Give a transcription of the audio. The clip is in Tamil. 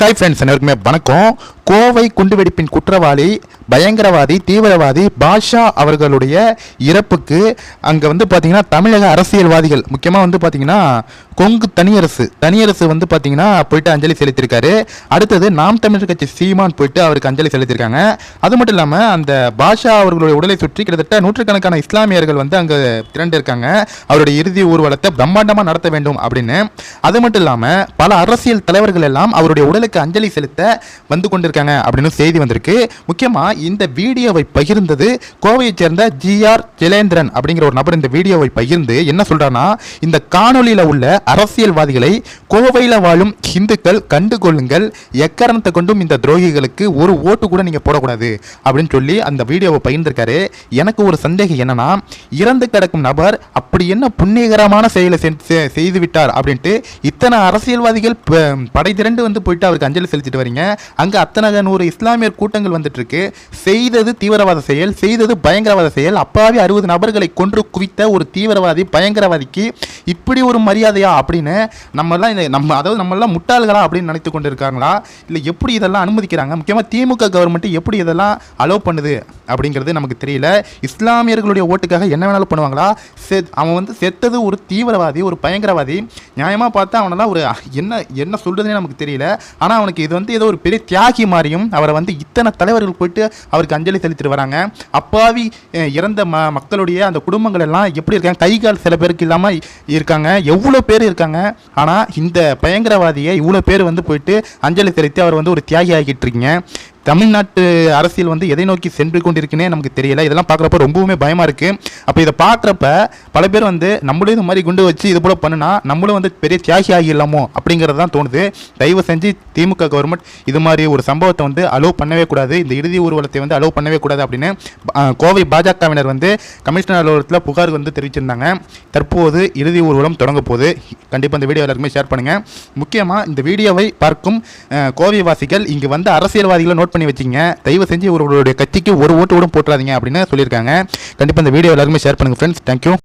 ஹாய் ஃப்ரெண்ட்ஸ், அனைவருக்குமே வணக்கம். கோவை குண்டுவெடிப்பின் குற்றவாளி, பயங்கரவாதி, தீவிரவாதி பாஷா அவர்களுடைய இறப்புக்கு அங்கே வந்து பார்த்தீங்கன்னா தமிழக அரசியல்வாதிகள், முக்கியமாக வந்து பார்த்தீங்கன்னா கொங்கு தனியரசு வந்து பார்த்தீங்கன்னா போயிட்டு அஞ்சலி செலுத்தியிருக்காரு. அடுத்தது நாம் தமிழர் கட்சி சீமான் போயிட்டு அவருக்கு அஞ்சலி செலுத்தியிருக்காங்க. அது மட்டும் இல்லாமல் அந்த பாஷா அவர்களுடைய உடலை சுற்றி கிட்டத்தட்ட நூற்றுக்கணக்கான இஸ்லாமியர்கள் வந்து அங்கே திரண்டு இருக்காங்க. அவருடைய இறுதி ஊர்வலத்தை பிரம்மாண்டமாக நடத்த வேண்டும் அப்படின்னு. அது மட்டும் இல்லாமல் பல அரசியல் தலைவர்கள் எல்லாம் அவருடைய உடலுக்கு அஞ்சலி செலுத்த வந்து கொண்டிருக்காங்க அப்படின்னு செய்தி வந்திருக்கு. முக்கியமாக இந்த வீடியோவை பகிர்ந்தது கோவையைச் சேர்ந்த GR ஜெலேந்திரன் அப்படிங்கிற ஒரு நபர் இந்த வீடியோவை பகிர்ந்து என்ன சொல்றாருன்னா, இந்த காணொலியில் உள்ள அரசியல்வாதிகளை கோவையில் வாழும் இந்துக்கள் கண்டுகொள்ளுங்கள், எக்காரணத்தை கொண்டும் இந்த துரோகிகளுக்கு ஒரு ஓட்டு கூட நீங்க போடக்கூடாது அப்படின்னு சொல்லி அந்த வீடியோவை பகிர்ந்திருக்காரு. எனக்கு ஒரு சந்தேகம் என்னன்னா, இறந்து கிடக்கும் நபர் அப்படி என்ன புண்ணியகரமான செயலை செய்து விட்டார் அப்படின்ட்டு இத்தனை அரசியல்வாதிகள் படை திரண்டு வந்து போயிட்டு அவருக்கு அஞ்சலி செலுத்திட்டு வரீங்க. அங்க அத்தனை 100 இஸ்லாமியர் கூட்டங்கள் வந்துட்டு இருக்கு. செய்தது தீவிரவாத செயல், செய்தது பயங்கரவாத செயல். அப்பாவி 60 நபர்களை கொன்று குவித்த ஒரு தீவிரவாதி பயங்கரவாதிக்கு இப்படி ஒரு மரியாதையா அப்படின்னு நம்மெல்லாம் முட்டாள்களா அப்படின்னு நினைத்து கொண்டு இருக்காங்களா, இல்லை எப்படி இதெல்லாம் அனுமதிக்கிறாங்க? முக்கியமாக திமுக கவர்மெண்ட் எப்படி இதெல்லாம் அலோவ் பண்ணுது அப்படிங்கிறது நமக்கு தெரியல. இஸ்லாமியர்களுடைய ஓட்டுக்காக என்ன வேணாலும் பண்ணுவாங்களா? அவன் வந்து செத்தது ஒரு தீவிரவாதி, ஒரு பயங்கரவாதி. நியாயமாக பார்த்தா அவனெல்லாம் ஒரு என்ன சொல்றதுன்னே நமக்கு தெரியல. ஆனால் அவனுக்கு இது வந்து ஏதோ ஒரு பெரிய தியாகி மாதிரியும் அவரை வந்து இத்தனை தலைவர்கள் போயிட்டு அவருக்கு அஞ்சலி செலுத்திட்டு வராங்க. அப்பாவி இறந்த மக்களுடைய அந்த குடும்பங்கள் எல்லாம் எப்படி இருக்காங்க? கை கால் சில பேருக்கு இல்லாமல் இருக்காங்க, எவ்வளோ பேர் இருக்காங்க. ஆனால் இந்த பயங்கரவாதியை இவ்வளோ பேர் வந்து போயிட்டு அஞ்சலி செலுத்தி அவர் வந்து ஒரு தியாகி ஆகிட்டு இருக்கீங்க. தமிழ்நாட்டு அரசியல் வந்து எதை நோக்கி சென்று கொண்டிருக்குன்னே நமக்கு தெரியல. இதெல்லாம் பார்க்குறப்ப ரொம்பவுமே பயமாக இருக்குது. அப்போ இதை பார்க்குறப்ப பல பேர் வந்து நம்மளும் இது மாதிரி குண்டு வச்சு இது போல் பண்ணுனா நம்மளும் வந்து பெரிய தியாகி ஆகிடலாமோ அப்படிங்கிறது தான் தோணுது. தயவு செஞ்சு திமுக கவர்மெண்ட் இது மாதிரி ஒரு சம்பவத்தை வந்து அலோவ் பண்ணவே கூடாது, இந்த இறுதி ஊர்வலத்தை வந்து அலோவ் பண்ணவே கூடாது அப்படின்னு கோவை பாஜகவினர் வந்து கமிஷனர் அலுவலகத்தில் புகார் வந்து தெரிவிச்சிருந்தாங்க. தற்போது இறுதி ஊர்வலம் தொடங்க போது. கண்டிப்பாக இந்த வீடியோ எல்லாருக்குமே ஷேர் பண்ணுங்கள். முக்கியமாக இந்த வீடியோவை பார்க்கும் கோவை வாசிகள் இங்கே வந்து அரசியல்வாதிகளை நோட் பண்ணி வச்சிங்க. தயவு செஞ்சு ஒருவருடைய கட்சிக்கு ஒரு ஓட்டு கூட போட்டுறாதீங்க அப்படின்னு சொல்லியிருக்காங்க. கண்டிப்பாக இந்த வீடியோ எல்லாருமே ஷேர் பண்ணுங்கள் ஃப்ரெண்ட்ஸ். தேங்க்யூ.